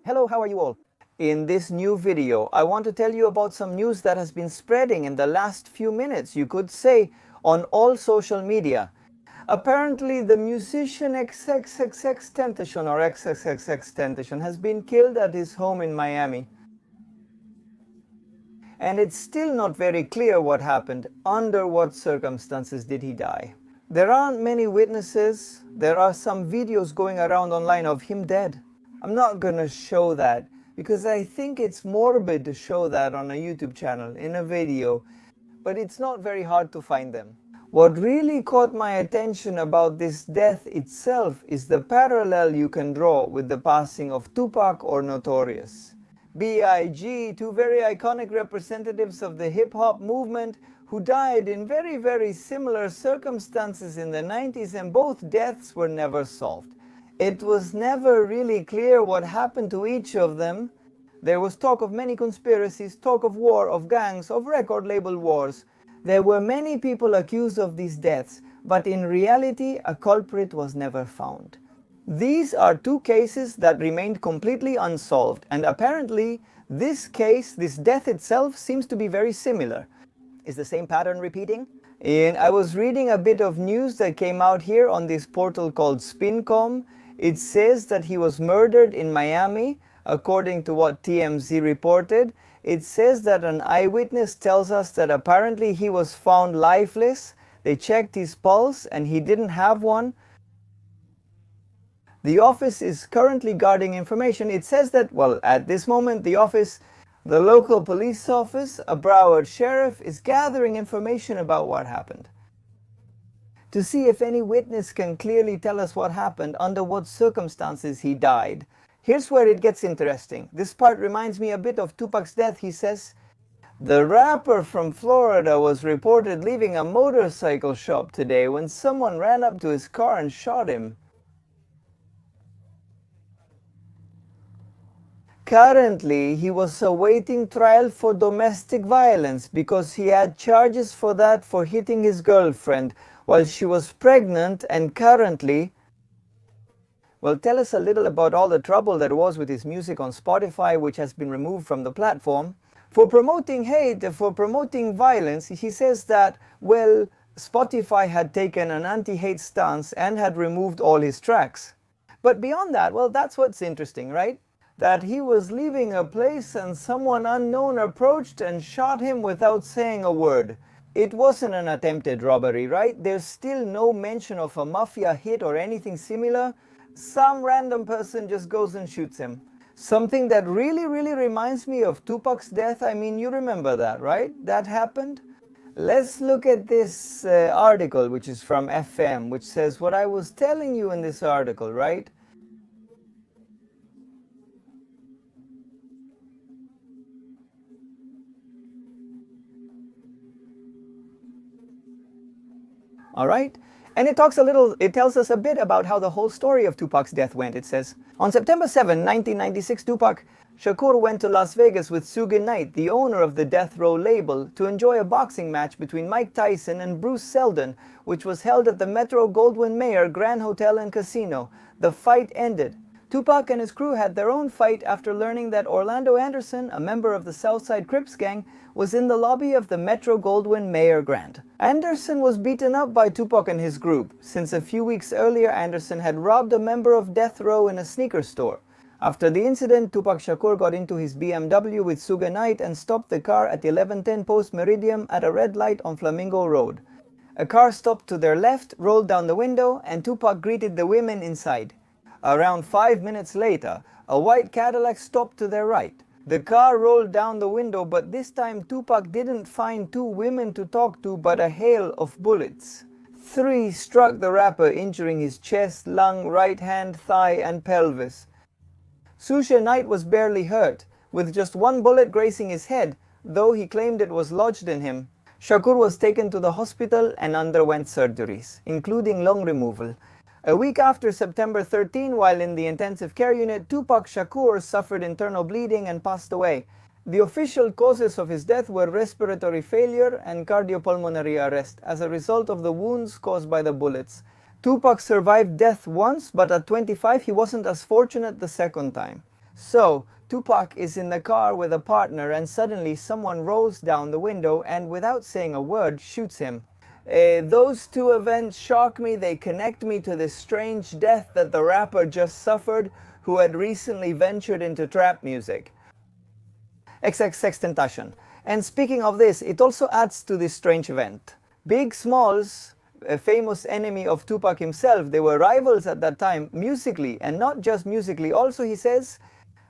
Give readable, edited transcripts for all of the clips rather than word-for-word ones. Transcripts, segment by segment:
Hello, how are you all? In this new video, I want to tell you about some news that has been spreading in the last few minutes, you could say, on all social media. Apparently, the musician XXXTentacion or XXXTentacion has been killed at his home in Miami. And it's still not very clear what happened. Under what circumstances did he die? There aren't many witnesses. There are some videos going around online of him dead. I'm not gonna show that because I think it's morbid to show that on a YouTube channel in a video, but it's not very hard to find them. What really caught my attention about this death itself is the parallel you can draw with the passing of Tupac or Notorious. B.I.G, two very iconic representatives of the hip-hop movement who died in very similar circumstances in the 90s, and both deaths were never solved. It was never really clear what happened to each of them. There was talk of many conspiracies, talk of war, of gangs, of record label wars. There were many people accused of these deaths, but in reality a culprit was never found. These are two cases that remained completely unsolved, and apparently this case, this death itself, seems to be very similar. Is the same pattern repeating? I was reading a bit of news that came out here on this portal called Spin.com. It says that he was murdered in Miami, according to what TMZ reported. It says that an eyewitness tells us that apparently he was found lifeless. They checked his pulse and he didn't have one. The office is currently guarding information. It says that, well, at this moment, the local police office, a Broward sheriff, is gathering information about what happened, to see if any witness can clearly tell us what happened, under what circumstances he died. Here's where it gets interesting. This part reminds me a bit of Tupac's death. He says, the rapper from Florida was reported leaving a motorcycle shop today when someone ran up to his car and shot him. Currently, he was awaiting trial for domestic violence because he had charges for that for hitting his girlfriend while she was pregnant, and currently, well, tell us a little about all the trouble there was with his music on Spotify, which has been removed from the platform. For promoting hate, for promoting violence, he says that, well, Spotify had taken an anti-hate stance and had removed all his tracks. But beyond that, well, that's what's interesting, right? That he was leaving a place and someone unknown approached and shot him without saying a word. It wasn't an attempted robbery, right? There's still no mention of a mafia hit or anything similar. Some random person just goes and shoots him. Something that really reminds me of Tupac's death. I mean, you remember that, right? That happened. Let's look at this article, which is from FM, which says what I was telling you in this article, right? Alright? And it tells us a bit about how the whole story of Tupac's death went. It says, on September 7, 1996, Tupac Shakur went to Las Vegas with Suge Knight, the owner of the Death Row label, to enjoy a boxing match between Mike Tyson and Bruce Seldon, which was held at the Metro-Goldwyn-Mayer Grand Hotel and Casino. The fight ended. Tupac and his crew had their own fight after learning that Orlando Anderson, a member of the Southside Crips gang, was in the lobby of the Metro-Goldwyn-Mayer Grand. Anderson was beaten up by Tupac and his group, since a few weeks earlier Anderson had robbed a member of Death Row in a sneaker store. After the incident, Tupac Shakur got into his BMW with Suge Knight and stopped the car at 1110 Post Meridian at a red light on Flamingo Road. A car stopped to their left, rolled down the window, and Tupac greeted the women inside. Around 5 minutes later, a white Cadillac stopped to their right. The car rolled down the window, but this time Tupac didn't find two women to talk to, but a hail of bullets. 3 struck the rapper, injuring his chest, lung, right hand, thigh, and pelvis. Suge Knight was barely hurt, with just 1 bullet grazing his head, though he claimed it was lodged in him. Shakur was taken to the hospital and underwent surgeries, including lung removal. A week after September 13, while in the intensive care unit, Tupac Shakur suffered internal bleeding and passed away. The official causes of his death were respiratory failure and cardiopulmonary arrest as a result of the wounds caused by the bullets. Tupac survived death once, but at 25 he wasn't as fortunate the second time. So, Tupac is in the car with a partner and suddenly someone rolls down the window and without saying a word shoots him. Those two events shock me. They connect me to this strange death that the rapper just suffered who had recently ventured into trap music. XXXTentacion. And speaking of this, it also adds to this strange event. Big Smalls, a famous enemy of Tupac himself, they were rivals at that time musically, and not just musically. Also, he says,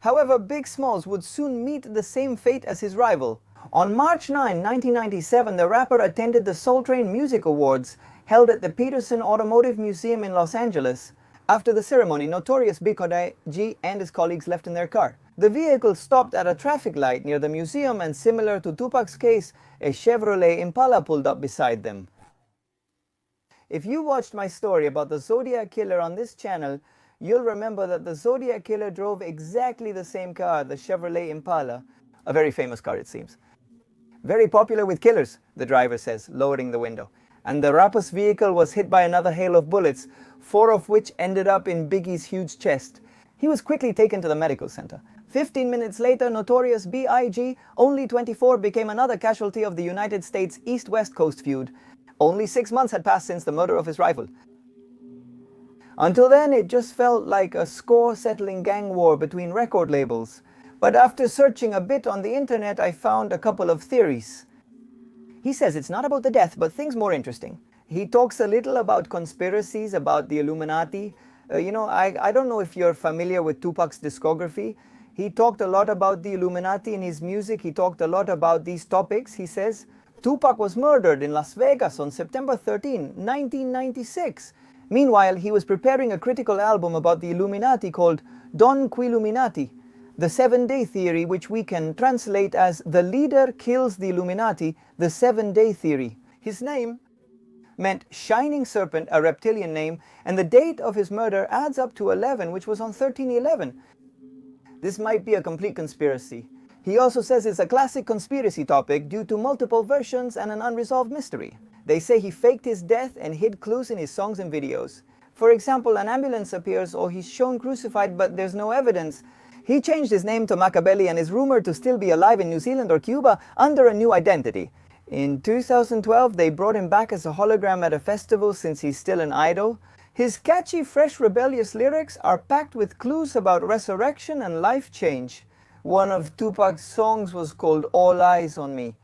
however, Big Smalls would soon meet the same fate as his rival. On March 9, 1997, the rapper attended the Soul Train Music Awards held at the Peterson Automotive Museum in Los Angeles. After the ceremony, Notorious B.I.G and his colleagues left in their car. The vehicle stopped at a traffic light near the museum, and similar to Tupac's case, a Chevrolet Impala pulled up beside them. If you watched my story about the Zodiac Killer on this channel, you'll remember that the Zodiac Killer drove exactly the same car, the Chevrolet Impala, a very famous car it seems. Very popular with killers, the driver says, lowering the window. And the rapper's vehicle was hit by another hail of bullets, 4 of which ended up in Biggie's huge chest. He was quickly taken to the medical center. 15 minutes later, Notorious B.I.G, only 24, became another casualty of the United States East-West Coast feud. Only 6 months had passed since the murder of his rival. Until then, it just felt like a score-settling gang war between record labels. But after searching a bit on the internet, I found a couple of theories. He says it's not about the death, but things more interesting. He talks a little about conspiracies, about the Illuminati. I don't know if you're familiar with Tupac's discography. He talked a lot about the Illuminati in his music. He talked a lot about these topics. He says, Tupac was murdered in Las Vegas on September 13, 1996. Meanwhile, he was preparing a critical album about the Illuminati called Don Quilluminati, the 7-day theory, which we can translate as the leader kills the Illuminati, the 7-day theory. His name meant Shining Serpent, a reptilian name, and the date of his murder adds up to 11, which was on 13/11. This might be a complete conspiracy. He also says it's a classic conspiracy topic due to multiple versions and an unresolved mystery. They say he faked his death and hid clues in his songs and videos. For example, an ambulance appears or he's shown crucified, but there's no evidence. He changed his name to Machiavelli and is rumored to still be alive in New Zealand or Cuba under a new identity. In 2012, they brought him back as a hologram at a festival since he's still an idol. His catchy, fresh, rebellious lyrics are packed with clues about resurrection and life change. One of Tupac's songs was called All Eyes on Me.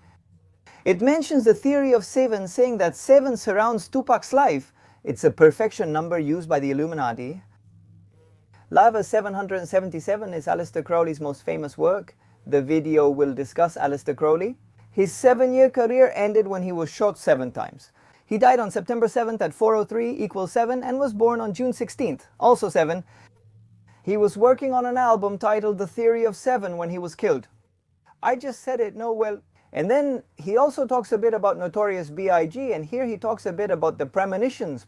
It mentions the theory of 7, saying that 7 surrounds Tupac's life. It's a perfection number used by the Illuminati. Lava 777 is Aleister Crowley's most famous work. The video will discuss Aleister Crowley. His 7-year career ended when he was shot 7 times. He died on September 7th at 4:03 = 7 and was born on June 16th, also 7. He was working on an album titled The Theory of 7 when he was killed. I just said it, no, well. And then he also talks a bit about Notorious B.I.G, and here he talks a bit about the premonitions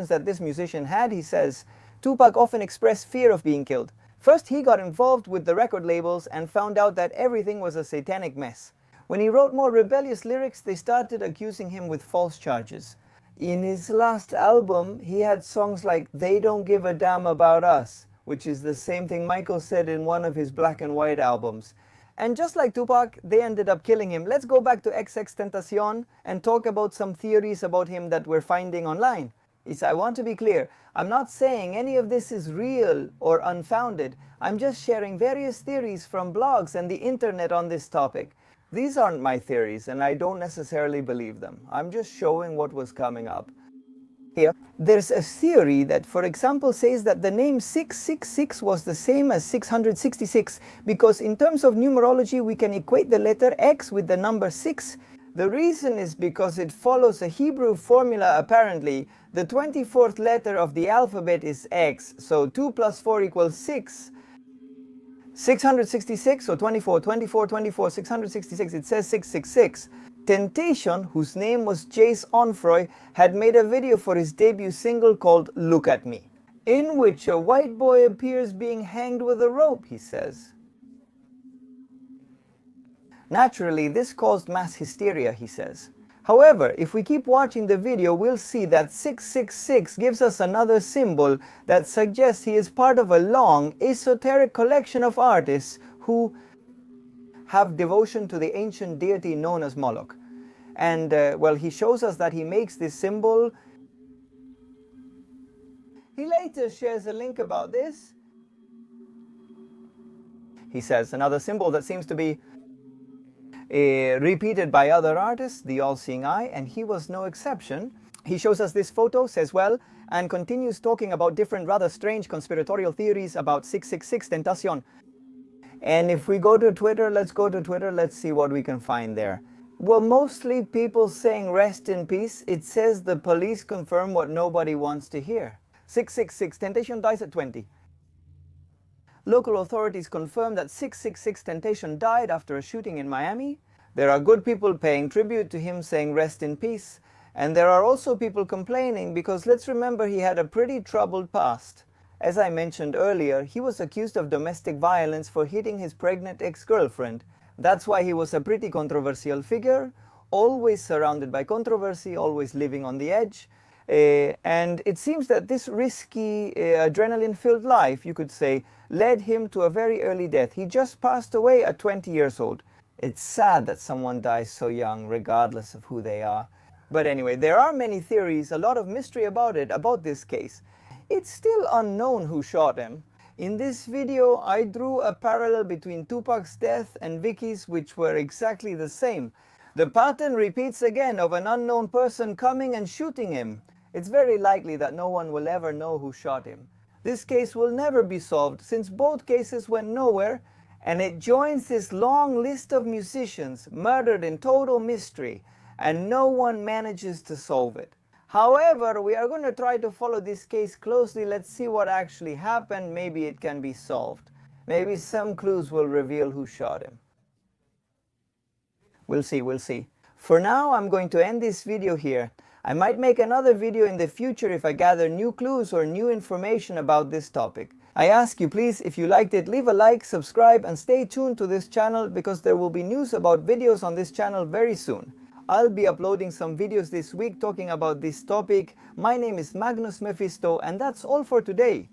that this musician had. He says, Tupac often expressed fear of being killed. First, he got involved with the record labels and found out that everything was a satanic mess. When he wrote more rebellious lyrics, they started accusing him with false charges. In his last album, he had songs like They Don't Give a Damn About Us, which is the same thing Michael said in one of his black and white albums. And just like Tupac, they ended up killing him. Let's go back to XXXTentacion and talk about some theories about him that we're finding online. I want to be clear, I'm not saying any of this is real or unfounded. I'm just sharing various theories from blogs and the internet on this topic. These aren't my theories, and I don't necessarily believe them. I'm just showing what was coming up. Here, there's a theory that, for example, says that the name 666 was the same as 666 because in terms of numerology, we can equate the letter X with the number 6. The reason is because it follows a Hebrew formula apparently. The 24th letter of the alphabet is X, so 2 + 4 = 6. 666, or 24, 666, it says 666. Tentacion, whose name was Jace Onfroy, had made a video for his debut single called Look at Me, in which a white boy appears being hanged with a rope, he says. Naturally, this caused mass hysteria, he says. However, if we keep watching the video, we'll see that 666 gives us another symbol that suggests he is part of a long, esoteric collection of artists who have devotion to the ancient deity known as Moloch. And, well, he shows us that he makes this symbol. He later shares a link about this. He says another symbol that seems to be repeated by other artists, the all-seeing eye, and he was no exception. He shows us this photo, says well, and continues talking about different rather strange conspiratorial theories about 666Tentacion. And if we go to Twitter, let's go to Twitter, let's see what we can find there. Well, mostly people saying rest in peace. It says the police confirm what nobody wants to hear. 666Tentacion dies at 20. Local authorities confirm that 666Tentacion died after a shooting in Miami. There are good people paying tribute to him, saying rest in peace. And there are also people complaining because let's remember he had a pretty troubled past. As I mentioned earlier, he was accused of domestic violence for hitting his pregnant ex-girlfriend. That's why he was a pretty controversial figure, always surrounded by controversy, always living on the edge. And it seems that this risky, adrenaline-filled life, you could say, led him to a very early death. He just passed away at 20 years old. It's sad that someone dies so young, regardless of who they are. But anyway, there are many theories, a lot of mystery about this case. It's still unknown who shot him. In this video, I drew a parallel between Tupac's death and Biggie's, which were exactly the same. The pattern repeats again of an unknown person coming and shooting him. It's very likely that no one will ever know who shot him. This case will never be solved since both cases went nowhere, and it joins this long list of musicians murdered in total mystery, and no one manages to solve it. However, we are going to try to follow this case closely. Let's see what actually happened. Maybe it can be solved. Maybe some clues will reveal who shot him. We'll see, we'll see. For now, I'm going to end this video here. I might make another video in the future if I gather new clues or new information about this topic. I ask you please, if you liked it, leave a like, subscribe, and stay tuned to this channel because there will be news about videos on this channel very soon. I'll be uploading some videos this week talking about this topic. My name is Magnus Mephisto, and that's all for today.